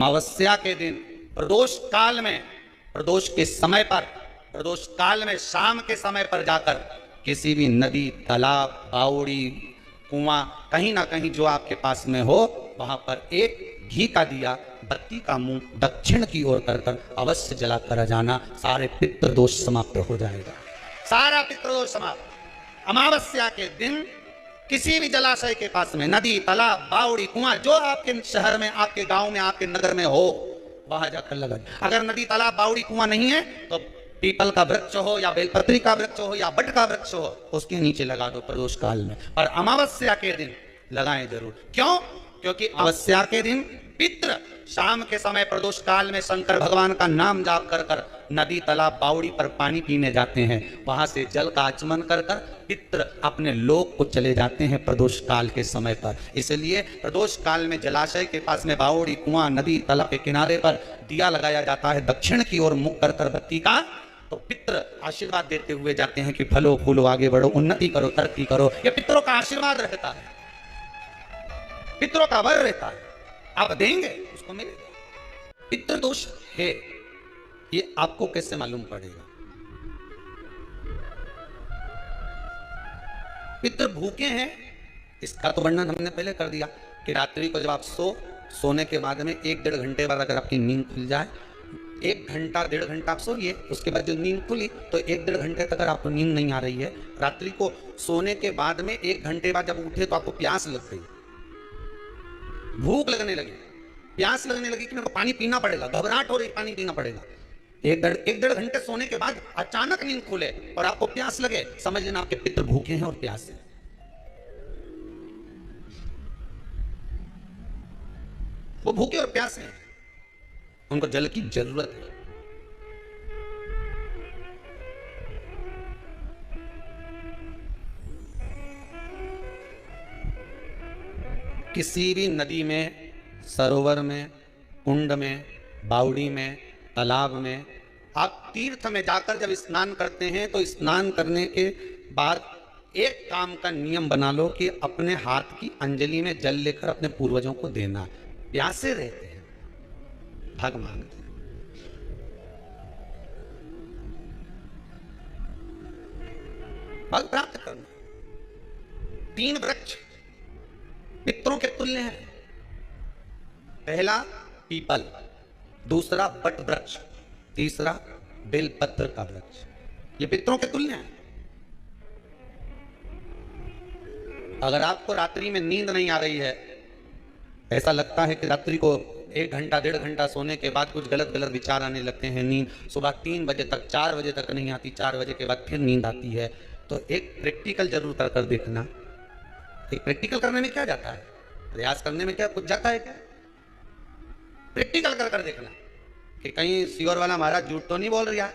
अमावस्या के दिन प्रदोष काल में, प्रदोष के समय पर, प्रदोष काल में शाम के समय पर जाकर किसी भी नदी, तालाब, बावड़ी, कुआं, कहीं ना कहीं जो आपके पास में हो, वहां पर एक घी का दिया, बत्ती का मुंह दक्षिण की ओर कर अवश्य जला कर जाना। सारे पितृदोष समाप्त हो जाएगा, सारा पितृदोष समाप्त। अमावस्या के दिन किसी भी जलाशय के पास में, नदी, तालाब, बावड़ी, कुआं, जो आपके शहर में, आपके गांव में, आपके नगर में हो, वहां जाकर लगा। अगर नदी, तालाब, बावड़ी, कुआं नहीं है तो पीपल का वृक्ष हो या बेलपत्री का वृक्ष हो या बट का वृक्ष हो, उसके नीचे लगा दो प्रदोष काल में। और अमावस्या के दिन लगाएं जरूर। क्यों? क्योंकि अमावस्या के दिन पितृ शाम के समय प्रदोष काल में शंकर भगवान का नाम जाप कर कर नदी, तालाब, बावड़ी पर पानी पीने जाते हैं। वहां से जल का आचमन कर कर पितृ अपने लोक को चले जाते हैं प्रदोष काल के समय पर। इसलिए प्रदोष काल में जलाशय के पास में, बावड़ी, कुआं, नदी, तालाब के किनारे पर दिया लगाया जाता है दक्षिण की ओर मुख कर बत्ती का। तो पितृ आशीर्वाद देते हुए जाते हैं कि फलो फूलो, आगे बढ़ो, उन्नति करो, तरक्की करो। ये पितरों का आशीर्वाद रहता है, पितरों का वर रहता है। आप देंगे उसको मिलेगा। पितृदोष है, ये आपको कैसे मालूम पड़ेगा? पितृ भूखे हैं, इसका तो वर्णन हमने पहले कर दिया कि रात्रि को जब आप सोने के बाद में 1-1.5 घंटे बाद अगर आपकी नींद खुल जाए, 1 घंटा 1.5 घंटा आप सोइए, उसके बाद जो नींद खुली तो 1-1.5 घंटे तक अगर आपको नींद नहीं आ रही है, रात्रि को सोने के बाद में 1 घंटे बाद जब उठे तो आपको प्यास लग गई, भूख लगने लगी, प्यास लगने लगी कि मेरे को पानी पीना पड़ेगा, घबराहट हो रही, पानी पीना पड़ेगा। 1-1.5 घंटे सोने के बाद अचानक नींद खुले और आपको प्यास लगे, समझ लेना आपके पितृ भूखे हैं और प्यास है। वो भूखे और प्यास हैं, उनको जल की जरूरत है। किसी भी नदी में, सरोवर में, कुंड में, बावड़ी में, तालाब में, आप तीर्थ में जाकर जब स्नान करते हैं तो स्नान करने के बाद एक काम का नियम बना लो कि अपने हाथ की अंजलि में जल लेकर अपने पूर्वजों को देना। प्यासे रहते हैं, भग मांगते हैं। फल प्राप्त करना। 3 वृक्ष पितरों के तुल्य हैं। पहला पीपल, दूसरा बट वृक्ष, तीसरा बेलपत्र का वृक्ष। ये पितरों के तुल्य हैं। अगर आपको रात्रि में नींद नहीं आ रही है, ऐसा लगता है कि रात्रि को 1 घंटा 1.5 घंटा सोने के बाद कुछ गलत गलत विचार आने लगते हैं, नींद सुबह 3 बजे तक, 4 बजे तक नहीं आती, 4 बजे के बाद फिर नींद आती है, तो एक प्रैक्टिकल जरूर कर देखना। एक प्रैक्टिकल करने में क्या जाता है? प्रयास करने में क्या कुछ जाता है क्या? प्रैक्टिकल कर देखना कि कहीं सियोर वाला महाराज झूठ तो नहीं बोल रहा है।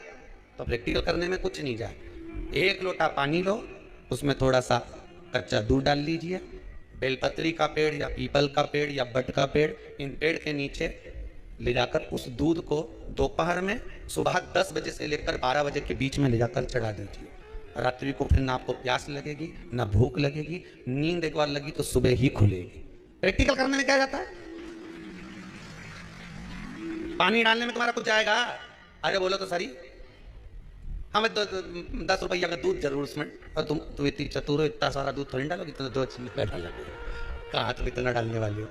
तो प्रैक्टिकल करने में कुछ नहीं जाए। 1 लोटा पानी लो, उसमें थोड़ा सा कच्चा दूध डाल लीजिए, बेलपत्री का पेड़ या पीपल का पेड़ या बट का पेड़, इन पेड़ के नीचे ले जाकर उस दूध को दोपहर में सुबह 10 बजे से लेकर 12 बजे के बीच में ले जाकर चढ़ा दीजिए। रात्रि को फिर ना आपको प्यास लगेगी, ना भूख लगेगी। नींद एक बार लगी तो सुबह ही खुलेगी। प्रैक्टिकल करने में क्या जाता है? पानी डालने में तुम्हारा कुछ जाएगा? अरे बोलो तो सही, हमें 10 रुपया का दूध जरूर उसमें, और तुम इतनी चतुर हो, इतना सारा दूध थोड़ी डालोगी, तो 2 चीज डाल, कहाँ तुम इतना डालने वाली हो?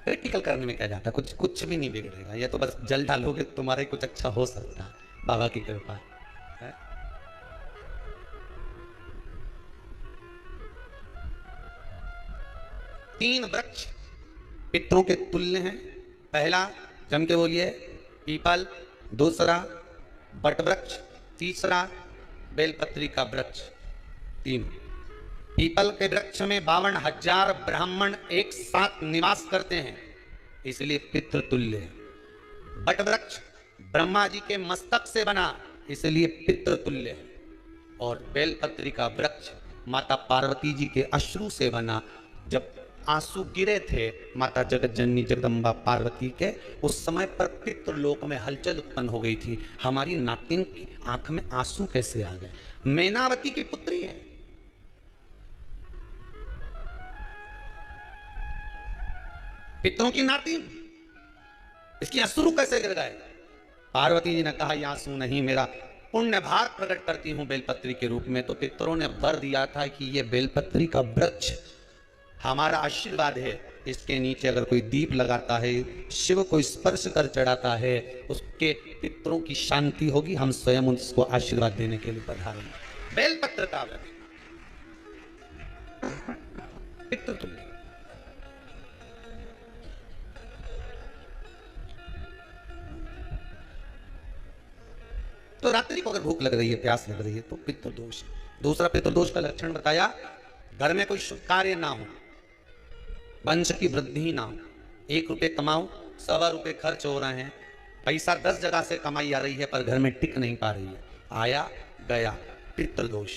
प्रैक्टिकल करने में क्या जाता है? कुछ भी नहीं बिगड़ेगा। ये तो बस जल डालोगे तुम्हारा ही कुछ अच्छा हो सकता है, बाबा की कृपा है। तीन वृक्ष पितरों के तुल्य हैं। पहला जम के बोलिए पीपल, दूसरा बट वृक्ष, तीसरा बेलपत्री का वृक्ष। 3 पीपल के वृक्ष में 52,000 ब्राह्मण एक साथ निवास करते हैं, इसलिए पितृ तुल्य है। बट वृक्ष ब्रह्मा जी के मस्तक से बना, इसलिए पितृ तुल्य है। और बेलपत्री का वृक्ष माता पार्वती जी के अश्रु से बना। जब आंसू गिरे थे माता जगत जननी जगदम्बा पार्वती के, उस समय पर पितृलोक में हलचल उत्पन्न हो गई थी। हमारी नातिन की आंख में आंसू कैसे आ गए? मैनावती की पुत्री है, पितरों की नाती, इसकी अश्रु कैसे गिर गए? पार्वती जी ने कहा ये आंसू नहीं, मेरा पुण्य भाग प्रकट करती हूं बेलपत्री के रूप में। तो पितरों ने वर दिया था कि ये बेलपत्री का वृक्ष हमारा आशीर्वाद है, इसके नीचे अगर कोई दीप लगाता है, शिव को स्पर्श कर चढ़ाता है, उसके पितरों की शांति होगी, हम स्वयं उसको आशीर्वाद देने के लिए पधारेंगे। बेलपत्र का वृक्ष पितृ तुल्य। तो रात्रि को अगर भूख लग रही है, प्यास लग रही है, तो पितृदोष। दूसरा पितृदोष का लक्षण बताया, घर में कोई शुभ कार्य ना हो, वंश की वृद्धि ना हो, 1 रुपये कमाओ, 1.25 रुपये खर्च हो रहे हैं, पैसा 10 जगह से कमाई आ रही है पर घर में टिक नहीं पा रही है, आया गया, पितृदोष।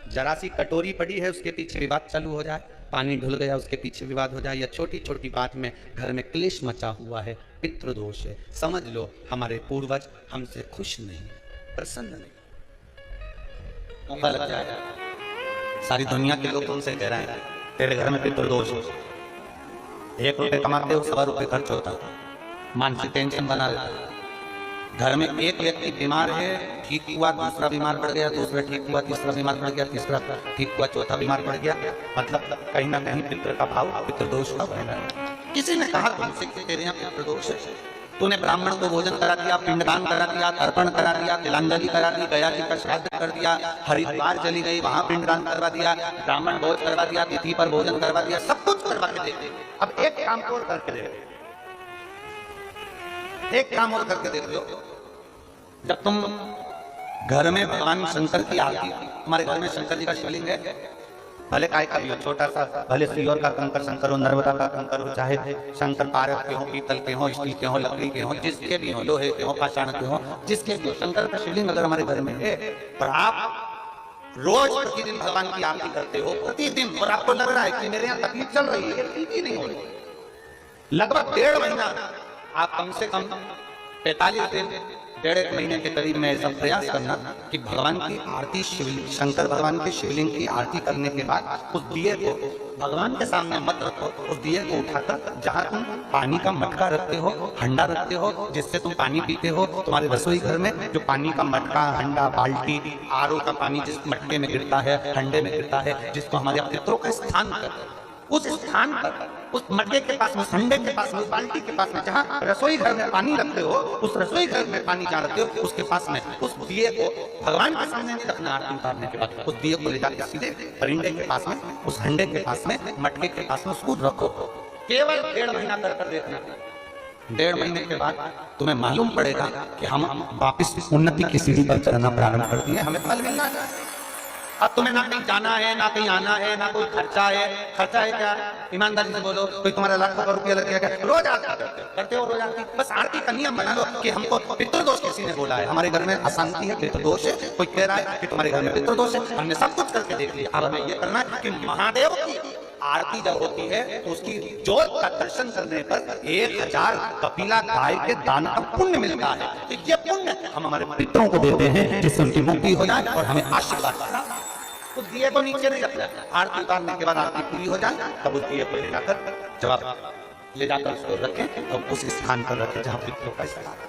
जरा सी कटोरी पड़ी है, उसके पीछे विवाद चालू हो जाए, पानी ढुल गया, उसके पीछे विवाद हो जाए, या छोटी छोटी बात में घर में क्लेश मचा हुआ है, पितृदोष है। समझ लो हमारे पूर्वज हमसे खुश नहीं, प्रसन्न नहीं। लग जाएगा, सारी दुनिया के लोग तुमसे कह रहे हैं तेरे घर में पितृदोष हो, 1 रुपये कमाते हो, 1.25 रुपये खर्च होता है, मानसिक टेंशन बना लेता है। घर में एक व्यक्ति बीमार है, ठीक हुआ, दूसरा बीमार पड़ गया, दूसरा ठीक हुआ, तीसरा बीमार पड़ गया, तीसरा ठीक हुआ, चौथा बीमार पड़ गया, मतलब कहीं ना कहीं पितृ का भाव, पितृदोष का बना है। किसी ने कहा तुमसे कि तेरे यहाँ पितृदोष है, तूने ब्राह्मण को भोजन करा दिया, पिंडदान करा दिया, तर्पण करा दिया, तिलांजलि करा दी, गया जी का श्राद्ध कर दिया, हरिद्वार चली गई, वहां पिंडदान करवा दिया, ब्राह्मण भोज करवा दिया, तिथि पर भोजन करवा दिया, सब कुछ करवा के दे। अब एक काम और करके दे, एक काम और करके देख लो। जब तुम घर में भगवान शंकर की आरती, हमारे घर में शंकर जी का शिवलिंग है, भले काय का भी हो, छोटा सा, भले सिल्वर का कंकर शंकर हो, नर्मदा का कंकर हो, चाहे शंकर पारस के हो, पीतल के हो, स्टील के हो, लकड़ी के हो, जिसके भी हो, लोहे के हो, पाषाण के हो, जिसके भी हो, शंकर का शिवलिंग अगर हमारे घर में है, पर आप रोज प्रतिदिन भगवान की आरती करते हो, प्रतिदिन, और आपको लग रहा है कि मेरे यहाँ तकलीफ चल रही है, ठीक ही नहीं हो रही, लगभग 1.5 महीना आप कम से कम 45 दिन, 1.5 महीने के करीब में ऐसा प्रयास करना कि भगवान की आरती, शिवलिंग, शंकर भगवान के शिवलिंग की आरती करने के बाद उस दिए को भगवान के सामने मत रखो, उस दिए को उठाकर जहाँ तुम पानी का मटका रखते हो, हंडा रखते हो, जिससे तुम पानी पीते हो, तुम्हारे रसोई घर में जो पानी का मटका, हंडा, बाल्टी, आरओ का पानी जिस मटके में गिरता है, हंडे में गिरता है, जिसको हमारे पितरों का स्थान कर, उस स्थान पर, उस मटके के पास में, संडे के पास में, उस बाल्टी के पास में, जहाँ रसोई घर में पानी रखते हो, उस रसोई घर में पानी जहाँ रखते हो, उसके पास में उस दिए को भगवान के सामने नहीं रखना। आरती उतारने के बाद उस दिए को ले जाकर सीधे परिंदे के पास में, उस हंडे के पास में, मटके के पास में उसको रखो। केवल 1.5 महीना कर देखना। 1.5 महीने के बाद तुम्हें मालूम पड़ेगा कि हम वापिस उन्नति की सीढ़ी पर चलना प्रारंभ कर दिए, हमें फल मिलना है। अब तुम्हें ना कहीं जाना है, ना कहीं आना है, ना कोई खर्चा है। खर्चा है क्या? ईमानदारी से बोलो, कोई तुम्हारा लाखों रुपया लग गया, रोज आरती करते हो, रोज आरती। बस आरती का नियम बना लो कि हमको पितृदोष किसी ने बोला है, हमारे घर में अशांति है, पितृदोष है, कोई कह रहा है कि तुम्हारे घर में पितृदोष है, हमने सब कुछ करके देख लिया। अब हमें ये करना है कि महादेव की आरती जब होती है तो उसकी जोत का दर्शन करने पर 1000 कपिला गाय के दान का पुण्य मिलता है। तो ये पुण्य हम हमारे पितरों को देते हैं, जिससे उनकी मुक्ति हो जाए और हमें आशीर्वाद मिले। उस दिए को नीचे नहीं रखना, आरती उतारने के बाद आरती पूरी हो जाए तब उस दिए को ले जाकर, जब आप ले जाकर उसको रखें तो उस स्थान पर रखें जहाँ पितरों का स्थान है।